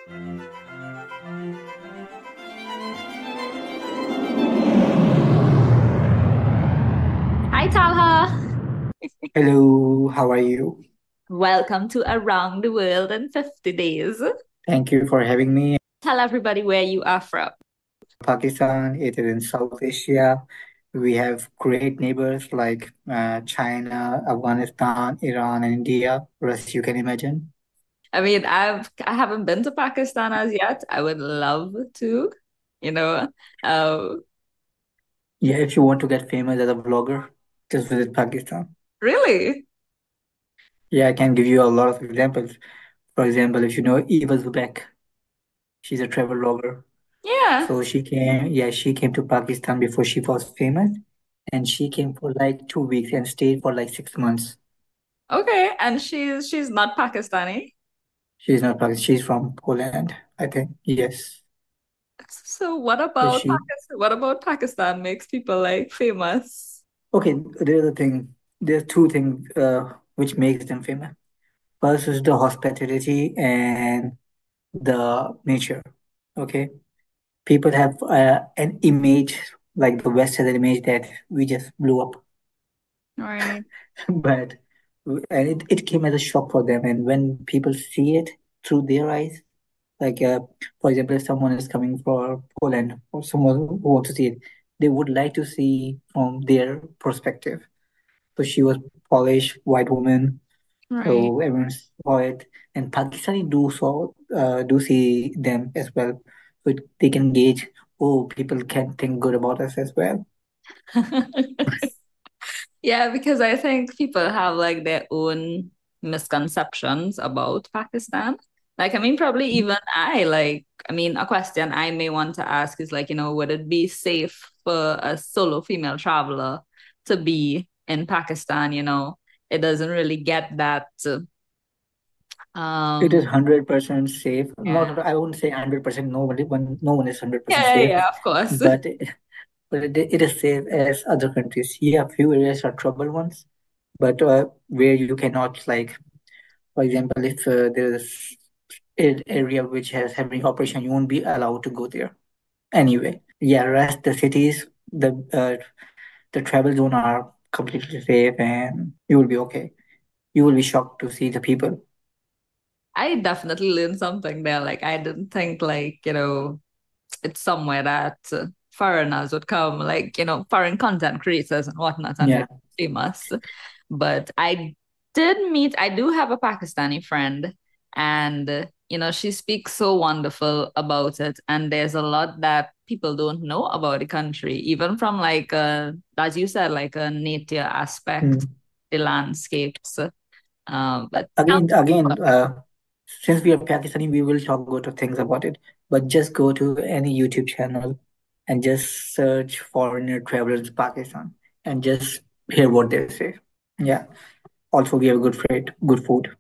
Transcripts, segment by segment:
Hi, Talha. Hello, how are you? Welcome to Around the World in 50 Days. Thank you for having me. Tell everybody where you are from. Pakistan, it is in South Asia. We have great neighbors like China, Afghanistan, Iran, and India. Rest you can imagine. I haven't been to Pakistan as yet. I would love to, you know. Uh, Yeah, if you want to get famous as a vlogger, just visit Pakistan. really? Yeah, I can give you a lot of examples. For example, if you know Eva Zubek, she's a travel vlogger. Yeah. She came to Pakistan before she was famous, and she came for like 2 weeks and stayed for like 6 months. Okay. And she's not Pakistani. She's not Pakistan. She's from Poland, I think. Yes. So what So about she. Pakistan? What about Pakistan makes people like famous? Okay. There's a thing. There's two things which makes them famous. First is the hospitality and the nature. Okay. People have an image like the West has an image that we just blew up, Right. but and it came as a shock for them. And when people see it through their eyes, like, for example, if someone is coming for Poland or someone who wants to see it, they would like to see from their perspective. So she was Polish, white woman, Right. so everyone saw it. And Pakistani do see them as well. So they can gauge, oh, people can think good about us as well. Yeah, because I think people have like their own misconceptions about Pakistan. Probably even a question I may want to ask is like, would it be safe for a solo female traveler to be in Pakistan? It doesn't really get that. It is Um, 100% safe. yeah, Not, I won't say 100%. No one is 100% yeah, safe, yeah, of course. but it is safe as other countries. Yeah, few areas are trouble ones, but where you cannot, like, for example, if there is an area which has having operation, you won't be allowed to go there anyway. Yeah, rest the cities, the travel zone are completely safe, and you will be okay. You will be shocked to see the people. I definitely learned something there. Like I didn't think it's somewhere that foreigners would come, like, foreign content creators and whatnot, and Yeah, they're famous. But I do have a Pakistani friend, and, she speaks so wonderful about it. And there's a lot that people don't know about the country, even from as you said, like a nature aspect, mm. the landscapes. But Again, since we are Pakistani, we will talk good of things about it. But just go to any YouTube channel and just search foreigner travelers Pakistan and just hear what they say. Yeah. Also, we have good food.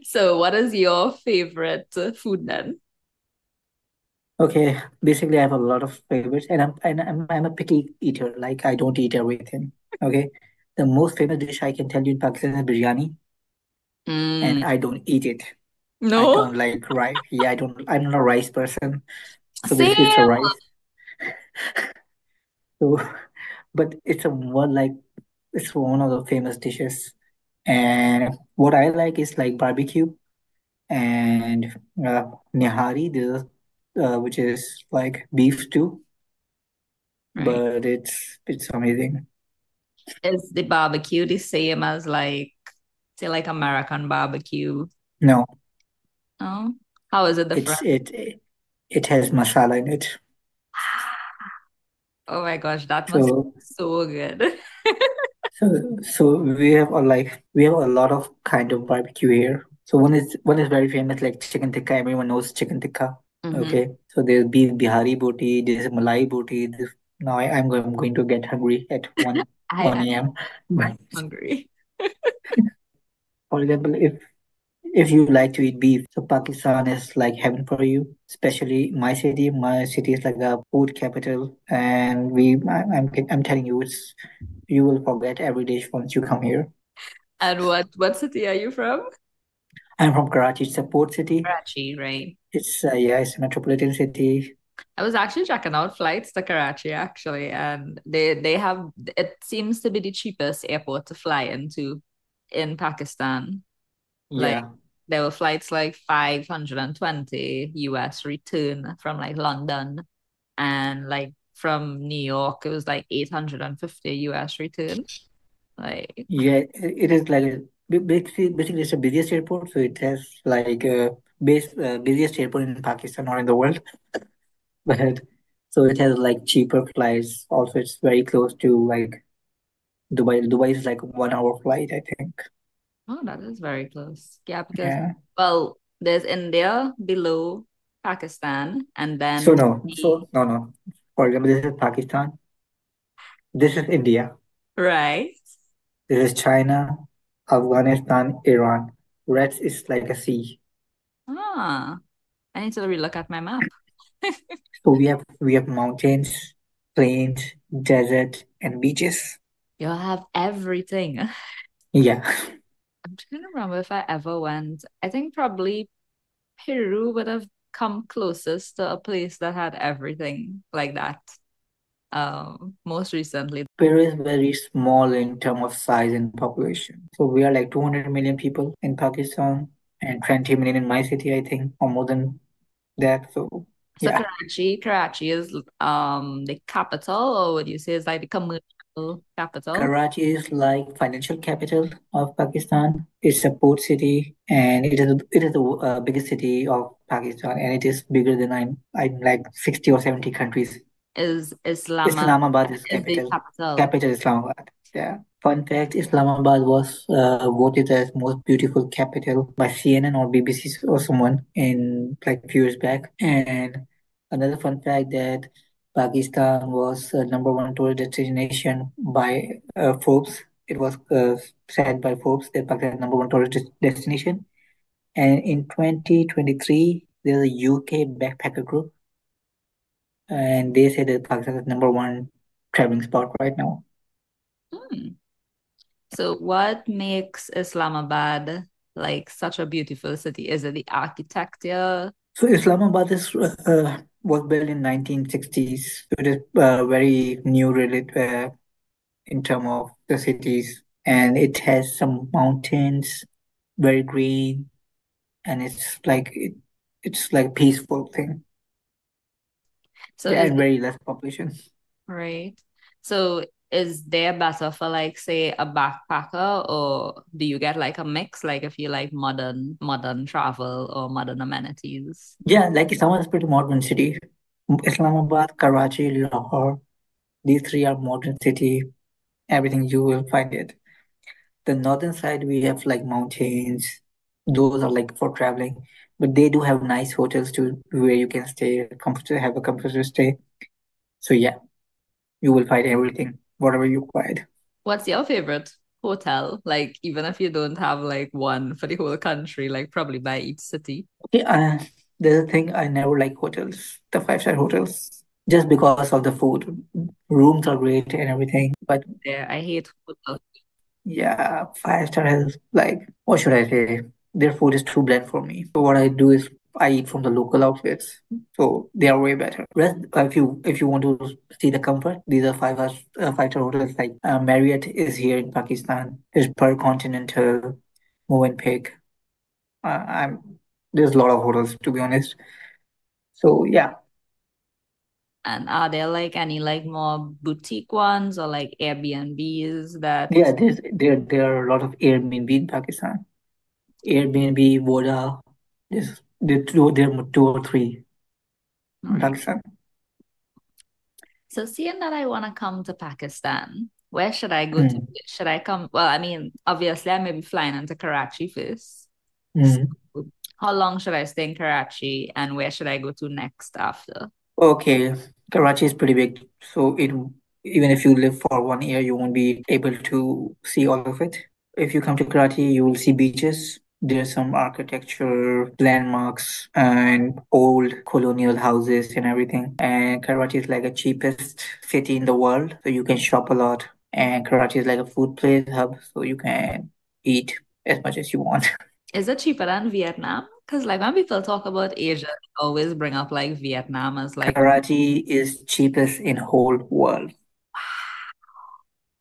so, what is your favorite food then? Okay. Basically, I have a lot of favorites, and I'm a picky eater. Like, I don't eat everything. Okay. The most famous dish I can tell you in Pakistan is biryani, and Mm, I don't eat it. I no, don't like rice. Yeah, I don't. I'm not a rice person. So basically, it's a same. rice. So, but it's one of the famous dishes. And what I like is like barbecue and nihari, which is like beef stew, Right. but it's amazing. Is the barbecue the same as say like American barbecue? No, Oh, how is it different? it has masala in it. Oh my gosh, that must be So so good. so we have a lot of kind of barbecue here. So one is very famous like chicken tikka. Everyone knows chicken tikka. Hmm. Okay, so there's beef bihari boti, there's malai boti. Now I'm going to get hungry at one I'm a.m. But hungry. for example, if you like to eat beef, so Pakistan is like heaven for you. Especially my city. My city is like the food capital, and I'm telling you, it's you will forget every dish once you come here. And what city are you from? I'm from Karachi. It's a port city. Karachi, right? It's yeah, it's a metropolitan city. I was actually checking out flights to Karachi actually, and they have it seems to be the cheapest airport to fly into in Pakistan. Like Yeah, there were flights like 520 US return from like London, and like from New York it was like 850 US return. Like, yeah. It is like basically it's the busiest airport. So it has like busiest airport in Pakistan or in the world. But so it has like cheaper flights. Also, it's very close to like Dubai. Dubai is like 1 hour flight, I think. oh, that is very close. Yeah, because Yeah. well, there's India below Pakistan, and So then no, the no. For example, this is Pakistan. This is India. right. This is China, Afghanistan, Iran. Rest is like a sea. Ah, I need to relook at my map. So we have mountains, plains, desert, and beaches. You'll have everything. Yeah. I'm trying to remember if I ever went. I think probably Peru would have come closest to a place that had everything like that. Most recently. Peru is very small in terms of size and population. So we are like 200 million people in Pakistan and 20 million in my city, I think, or more than that. So So yeah, Karachi is the capital, or would you say is like the commercial capital? Karachi is like financial capital of Pakistan. It's a port city, and it is the biggest city of Pakistan, and it is bigger than I'm like 60 or 70 countries. Is Islamabad Islamabad is is the capital. capital? Capital Islamabad. Yeah. Fun fact: Islamabad was voted as most beautiful capital by CNN or BBC or someone in like a few years back. And another fun fact that Pakistan was number one tourist destination by Forbes. It was said by Forbes that Pakistan is number one tourist destination. And in 2023, there's a UK backpacker group, and they say that Pakistan is number one traveling spot right now. Hmm. So what makes Islamabad like such a beautiful city? Is it the architecture? So Islamabad was built in 1960s. So it is very new related in terms of the cities, and it has some mountains, very green, and it's like peaceful thing. So Yeah, is and it very less population. right? So is there better for like say a backpacker, or do you get like a mix, like if you like modern travel or modern amenities? Yeah, like Islamabad is pretty modern city. Islamabad, Karachi, Lahore, these three are modern city. Everything you will find it. The northern side we have like mountains. Those are like for traveling, but they do have nice hotels too where you can stay, comfortable, have a comfortable stay. So yeah, you will find everything, whatever you required. What's your favorite hotel? Like even if you don't have like one for the whole country, like probably by each city. Okay, there's a thing I never like hotels, the five-star hotels, just because of the food. Rooms are great and everything, but There, I hate hotels. yeah, five-star has like what should I say? Their food is too bland for me. So what I do is I eat from the local outlets. So they are way better. Rest, if you want to see the comfort, these are five-star hotels like Marriott is here in Pakistan. There's Per Continental, Movenpick. I'm there's a lot of hotels to be honest. So yeah, And are there like any like more boutique ones or like Airbnbs that yeah. There are a lot of Airbnb in Pakistan. Airbnb, Voda. There are two or three in right? Pakistan. So seeing that I want to come to Pakistan, where should I go to? Mm. Should I come? Well, I mean, obviously I may be flying into Karachi first. So Mm. how long should I stay in Karachi and where should I go to next after? Okay, Karachi is pretty big, so it even if you live for 1 year, you won't be able to see all of it. If you come to Karachi, you will see beaches. There's some architecture, landmarks, and old colonial houses and everything. And Karachi is like the cheapest city in the world, so you can shop a lot. And Karachi is like a food place hub, so you can eat as much as you want. Is it cheaper than Vietnam? Because like when people talk about Asia, they always bring up like Vietnam as like, Karachi is cheapest in whole world.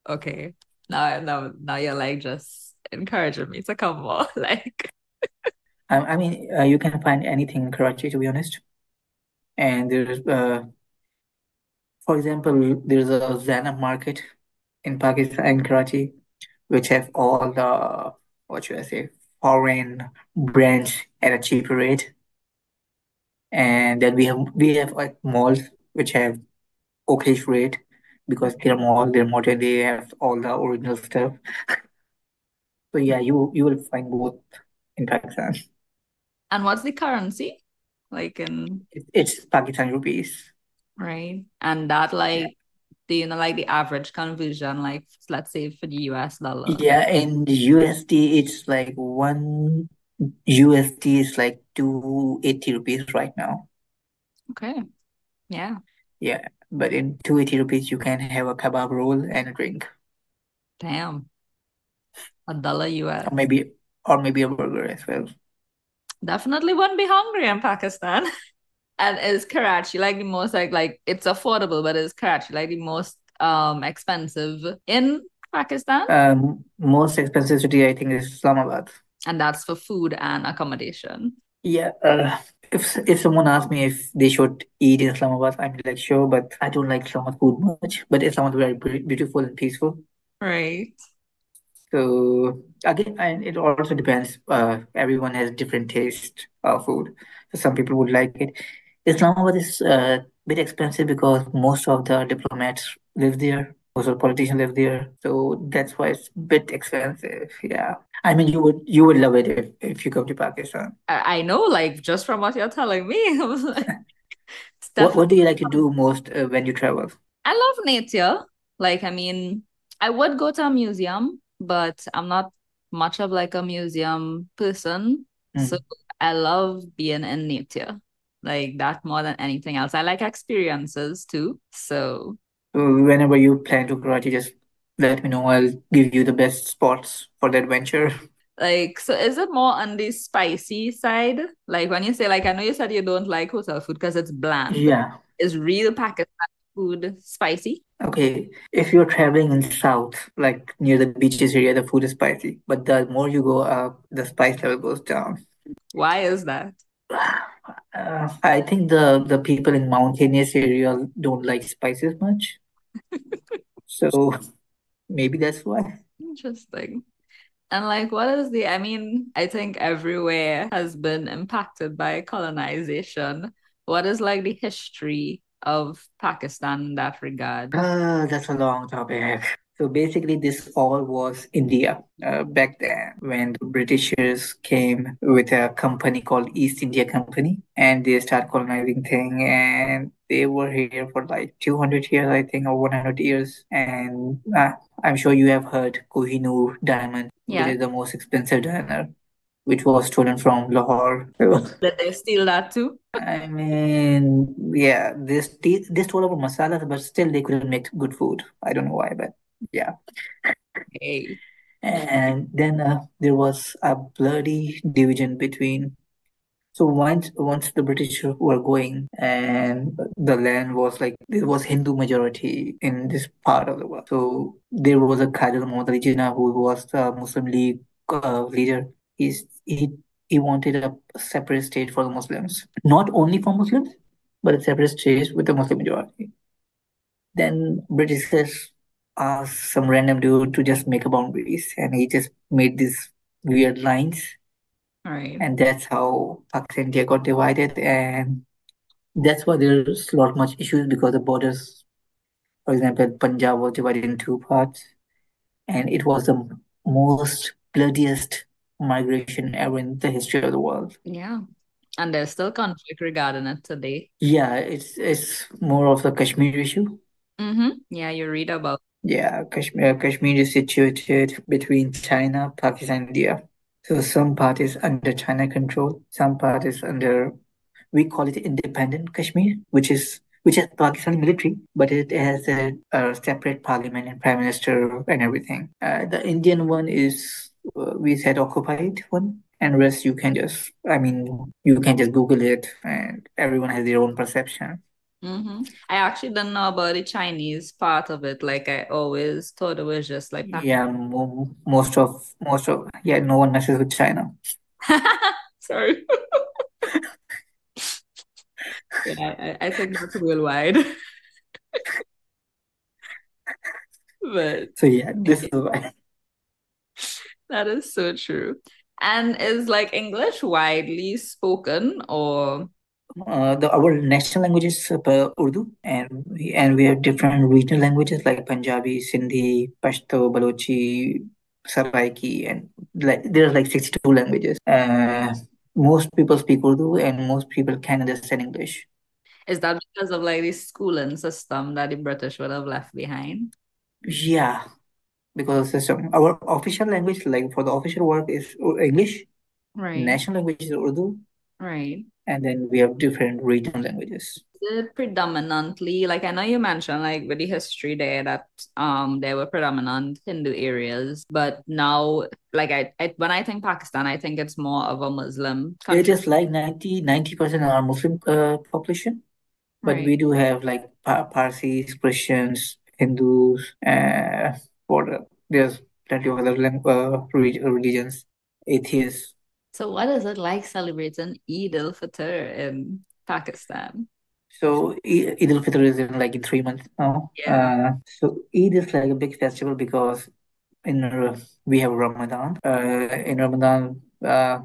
okay, now you're like just encouraging me to come more. Like, You can find anything in Karachi, to be honest. And for example, there's a Zainab market in Pakistan, in Karachi, which have all the, what should I say, foreign brands at a cheaper rate. And then we have like malls which have okayish rate because they're mall, they're modern, they have all the original stuff. So yeah, you will find both in Pakistan. and what's the currency? Like in, It's Pakistan rupees. right? And that like, do you know like the average conversion, like let's say for the US dollar? Yeah, in USD it's like one USD is like 280 rupees right now. Okay. Yeah. Yeah, but in 280 rupees you can have a kebab roll and a drink, Damn. $1 US. or maybe a burger as well. Definitely wouldn't be hungry in Pakistan. And is Karachi like the most like it's affordable, but is Karachi like the most expensive in Pakistan? Most expensive city I think is Islamabad. And that's for food and accommodation. Yeah, if someone asks me if they should eat in Islamabad, I'm like sure, but I don't like Islamabad food much. But Islamabad is very beautiful and peaceful. Right. So again, and it also depends. Everyone has different taste of food. So some people would like it. Islamabad is a bit expensive because most of the diplomats live there, most of the politicians live there. So that's why it's a bit expensive. Yeah, I mean, you would love it if you come to Pakistan. I know, like just from what you're telling me, I was like, it's What definitely. do you like to do most when you travel? I love nature. Like, I mean, I would go to a museum, but I'm not much of like a museum person. So Mm. I love being in nature, like that more than anything else. I like experiences too. So, So whenever you plan to Karachi, just let me know. I'll give you the best spots for the adventure. like, so is it more on the spicy side? Like when you say, like, I know you said you don't like hotel food because it's bland. Yeah. Is real Pakistan food spicy? Okay. If you're traveling in south, like near the beaches area, the food is spicy. But the more you go up, the spice level goes down. Why is that? I think the people in mountainous area don't like spices much, so maybe that's why. Interesting. And like, what is the, I mean, I think everywhere has been impacted by colonization. What is like the history of Pakistan in that regard? That's a long topic. So basically, this all was India back then when the Britishers came with a company called East India Company, and they start colonizing thing, and they were here for like 200 years, I think, or 100 years. And I'm sure you have heard Kohinoor diamond, which Yeah. is the most expensive diamond, which was stolen from Lahore. Did they steal that too? I mean, yeah, they stole our masalas, but still they couldn't make good food. I don't know why, but yeah. Hey, And then there was a bloody division between. So once the British were going, and the land was like there was Hindu majority in this part of the world. So there was a Khaja Muhammad Ali Jinnah who was the Muslim League leader. He's he wanted a separate state for the Muslims, not only for Muslims, but a separate state with the Muslim majority. Then Britishers asked some random dude to just make a boundaries, and he just made these weird lines, all right. and that's how Pakistan India got divided, and that's why there's a lot much issues because the borders, for example, Punjab was divided in two parts, and it was the most bloodiest migration ever in the history of the world. Yeah. And there's still conflict regarding it today. Yeah, it's more of the Kashmir issue. Mm-hmm. Yeah, you read about. Yeah, Kashmir is situated between China, Pakistan, India. So some part is under China control, some part is under, we call it independent Kashmir, which has Pakistani military, but it has a separate parliament and prime minister and everything. The Indian one is we said occupied one. and rest you can just, I mean, you can just Google it, and everyone has their own perception. I actually didn't know about the Chinese part of it. Like I always thought it was just like Yeah, yeah, no one messes with China. Sorry. Yeah, I think that's worldwide. But So yeah, this is why. that is so true. And is like English widely spoken or The our national language is Urdu, and we have different regional languages like Punjabi, Sindhi, Pashto, Balochi, Saraiki, and like there are like 62 languages. Most people speak Urdu, and most people can understand English. is that because of like the schooling system that the British would have left behind? Yeah, because of system. Our official language, like for the official work, is English. Right, National language is Urdu, right. and then we have different regional languages. Is it predominantly like I know you mentioned like with the history there that there were predominant Hindu areas, but now like I when I think Pakistan, I think it's more of a Muslim It country. is like 90% are Muslim population, but Right. we do have like Parsis, Christians, Hindus, there's plenty of other religions, atheists. So what is it like celebrating Eid al-Fitr in Pakistan? So Eid al-Fitr is in like in 3 months now. Yeah. So Eid is like a big festival because in we have Ramadan. In Ramadan,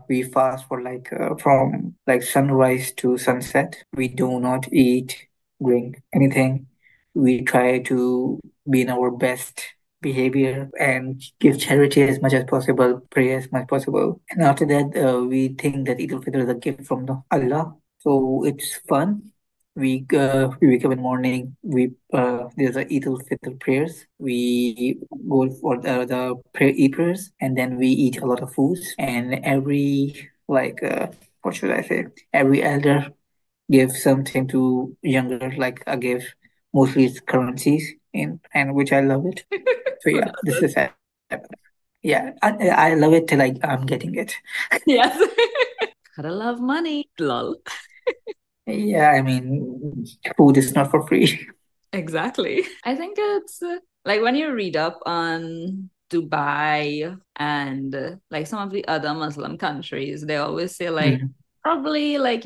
we fast for like from like sunrise to sunset. We do not eat, drink anything. We try to be in our best behavior and give charity as much as possible, pray as much possible. And after that, we think that Eid al-Fitr is a gift from Allah. So it's fun. We wake up in the morning. We There's a Eid al-Fitr prayers. We go for the Eid prayers, and then we eat a lot of foods. And every like what should I say? Every elder gives something to younger, like a gift. Mostly it's currencies, and which I love it. So yeah, this is happening. Yeah, I love it till I'm getting it. Yes. Gotta love money. Lol. Yeah, I mean, food is not for free. Exactly. I think it's like when you read up on Dubai and like some of the other Muslim countries, they always say like Mhm. probably like,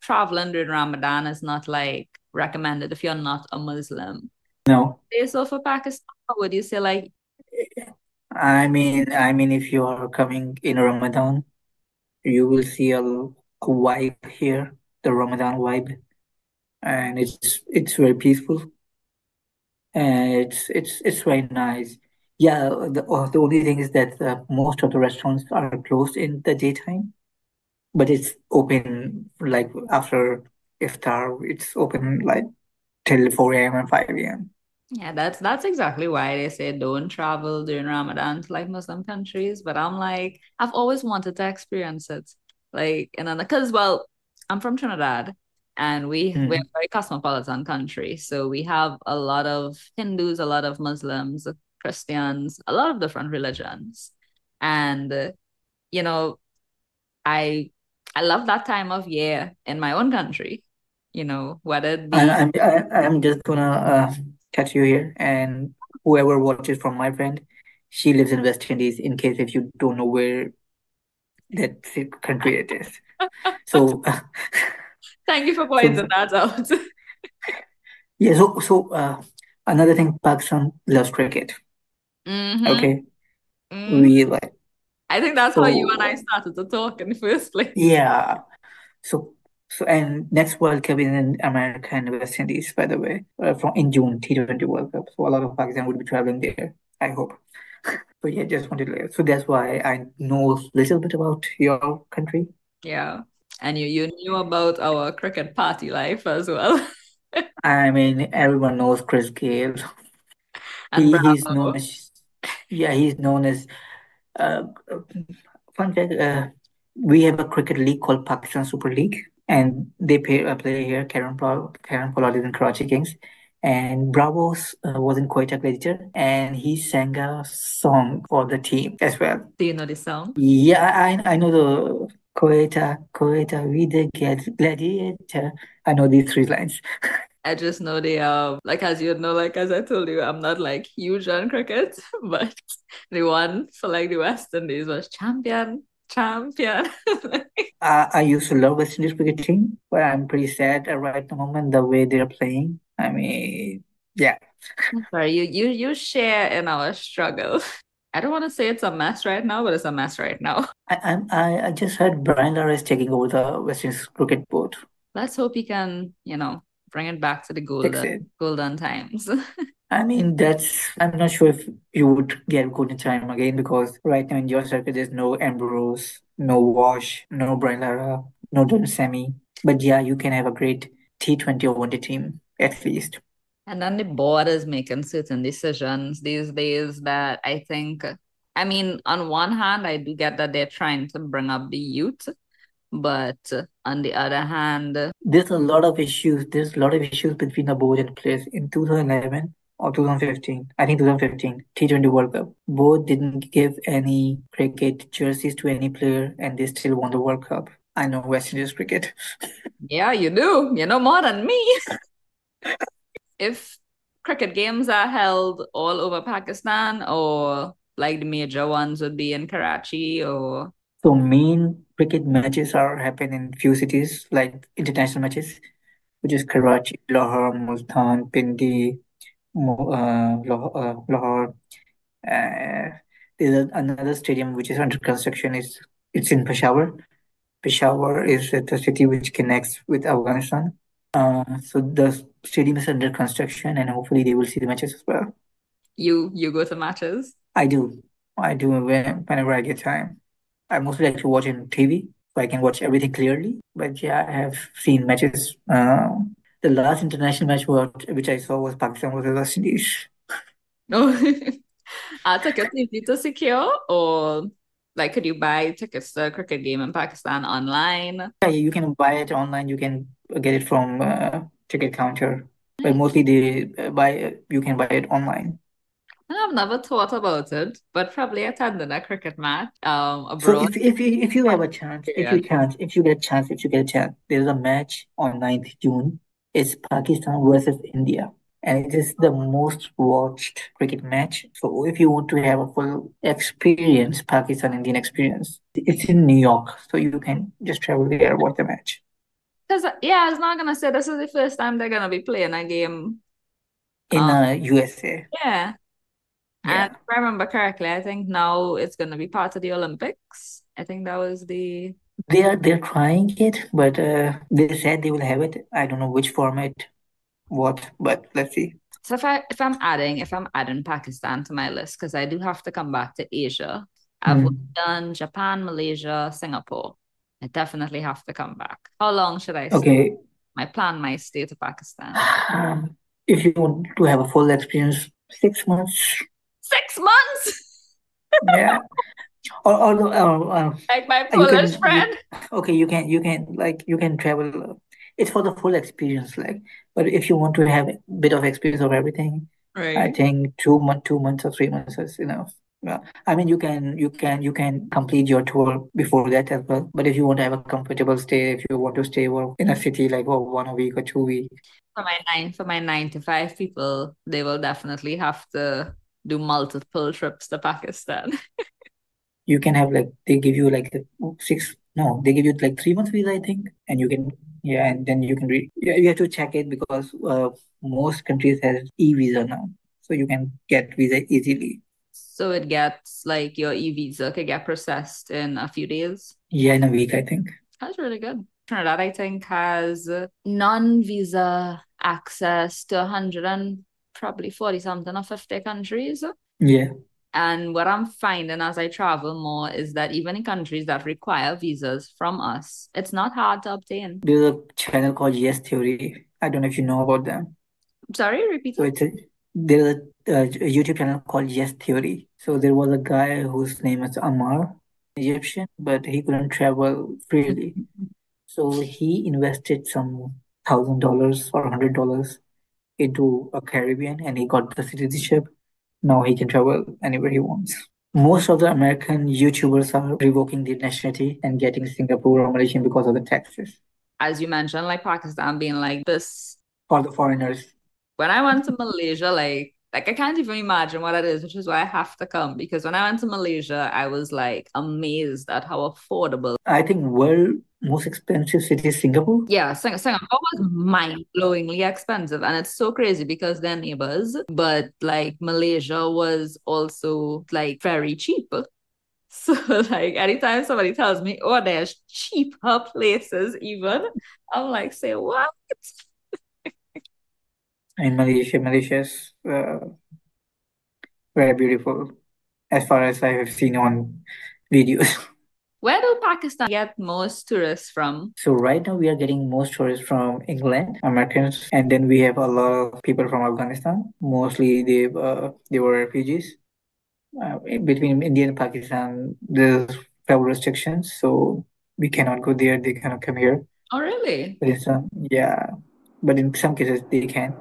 traveling during Ramadan is not like recommended if you're not a Muslim. No, So for Pakistan, how would you say like, I mean, if you are coming in Ramadan, you will see a vibe here, the Ramadan vibe, and it's very peaceful, and it's very nice. Yeah, the only thing is that most of the restaurants are closed in the daytime, but it's open like after iftar. It's open like till 4 a.m. and 5 a.m. yeah, that's exactly why they say don't travel during Ramadan to like Muslim countries. But I'm like, I've always wanted to experience it. Like, and then because well, I'm from Trinidad and we're Mm. a very cosmopolitan country. So we have a lot of Hindus, a lot of Muslims, Christians, a lot of different religions. And you know, I I love that time of year in my own country, whether it I'm be I'm I'm just gonna cut you here, and whoever watches from my friend, she lives in West Indies. In case if you don't know where that country it is, so thank you for pointing so that out. yeah, another thing, Pakistan loves cricket. Mm-hmm. Okay, Mm-hmm. we like I think that's how you and I so started to talk in the first place. yeah, so and next World Cup is in America and West Indies, by the way, from in June T20 World Cup. So a lot of Pakistan would be traveling there. I hope. So yeah, just wanted to. So that's why I know a little bit about your country. Yeah. And you knew about our cricket party life as well. I mean, everyone knows Chris Gale. And He's known Bravo. as yeah, he's known as uh, uh, fun fact. We have a cricket league called Pakistan Super League, and they play here. Karen Pollard is in Karachi Kings, and Bravos wasn't quite a gladiator, and he sang a song for the team as well. Do you know this song? Yeah, I know the Coeta, Coeta, we the gladiator. I know these three lines. I just know they like as you know, like as I told you, I'm not like huge on cricket, but the one for like the West Indies was champion, champion. I used to love West Indies cricket team, but I'm pretty sad right at the moment the way they're playing. I mean, yeah. Sorry, you share in our struggle. I don't want to say it's a mess right now, but it's a mess right now. I just heard Brian Lara is taking over the West Indies cricket board. Let's hope he can, bring it back to the Fix it. golden times. I mean, I'm not sure if you would get golden time again because right now in your circuit there's no Ambrose, no Wash, no Brian Lara, no Don Sammy. But yeah, you can have a great T20 or one day team at least. And then the board is making certain decisions these days that I think, I mean, on one hand, I do get that they're trying to bring up the youth, but on the other hand, There's a lot of issues. There's a lot of issues between the board and players in 2011 or 2015. I think 2015 T20 World Cup. Board didn't give any cricket jerseys to any player, and they still won the World Cup. I know West Indies cricket. yeah, you do. You know more than me. If cricket games are held all over Pakistan, or like the major ones would be in Karachi, or So main cricket matches are happen in few cities like international matches, which is Karachi, Lahore, Multan, Pindi, Lahore. Uh, there's another stadium which is under construction. It's in Peshawar. Peshawar is the city which connects with Afghanistan. So the stadium is under construction, and hopefully they will see the matches as well. you go to matches. I do. I do whenever I get time. I mostly like to watch in TV, so I can watch everything clearly. But yeah, I have seen matches. The last international match which I saw was Pakistan versus West Indies. No. Are tickets easy to secure, or like could you buy tickets to a cricket game in Pakistan online? Yeah, you can buy it online. You can get it from ticket counter, but Nice. mostly you can buy it online. I've never thought about it, but probably attending a cricket match So abroad. if you have a chance, Experience. if you get a chance, there's a match on 9th June. It's Pakistan versus India, and it is the most watched cricket match. So if you want to have a full experience, Pakistan Indian experience, it's in New York, so you can just travel there watch the match Because yeah, I was not gonna say this is the first time they're gonna be playing a game. in Um, USA. yeah, and Yeah. if I remember correctly, I think now it's gonna be part of the Olympics. I think that was the. They're trying it, but they said they will have it. I don't know which format, what, but let's see. So if I'm adding Pakistan to my list, because I do have to come back to Asia. I've Hmm. done Japan, Malaysia, Singapore. I definitely have to come back. How long should I stay? Okay. My plan might stay to Pakistan. If you want to have a full experience, 6 months. 6 months, Yeah. Although like my you Polish can friend. okay you can travel. It's for the full experience, like. But if you want to have a bit of experience of everything, I Right. think 2 months or 3 months is enough. Well, I mean, you can complete your tour before that as well. But if you want to have a comfortable stay, if you want to stay in a city like 1 week or 2 weeks, For my 9 to 5 people, they will definitely have to do multiple trips to Pakistan. you can have like they give you like six. No, they give you like 3 months visa, I think, and you can yeah, and then you can yeah, you have to check it because most countries has e-visa now, so you can get visa easily. So it gets like your e-visa could get processed in a few days. Yeah, in a week, I think. That's really good. Trinidad, I think, has non-visa access to 100 and probably 40 something or 50 countries. Yeah, And what I'm finding as I travel more is that even in countries that require visas from us, it's not hard to obtain. there's a channel called Yes Theory. I don't know if you know about them. Sorry, repeat So it. there's a YouTube channel called Yes Theory. So there was a guy whose name is Amar, Egyptian, but he couldn't travel freely. So he invested some $1,000 or $100 into a Caribbean and he got the citizenship. Now he can travel anywhere he wants. Most of the American YouTubers are revoking their nationality and getting Singapore or Malaysian because of the taxes As you mentioned, like Pakistan being like this. for the foreigners. When I went to Malaysia, like I can't even imagine what it is, which is why I have to come. Because when I went to Malaysia, I was like amazed at how affordable. I think world most expensive city is Singapore. Yeah, Singapore was mind-blowingly expensive, and it's so crazy because they're neighbors. But like Malaysia was also like very cheap. So like anytime somebody tells me, "Oh, there's cheaper places," even I'm like, "Say what?" In Malaysia's very beautiful as far as I have seen on videos. Where do Pakistan get most tourists from? So right now we are getting most tourists from England, Americans, and then we have a lot of people from Afghanistan. Mostly they were refugees. Between India and Pakistan, there's travel restrictions, so we cannot go there. They cannot come here. Oh, really? But in some, yeah, but in some cases they can.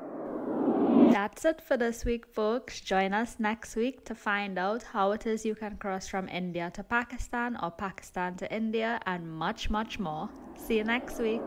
That's it for this week, folks. Join us next week to find out how it is you can cross from India to Pakistan or Pakistan to India and much, much more. See you next week.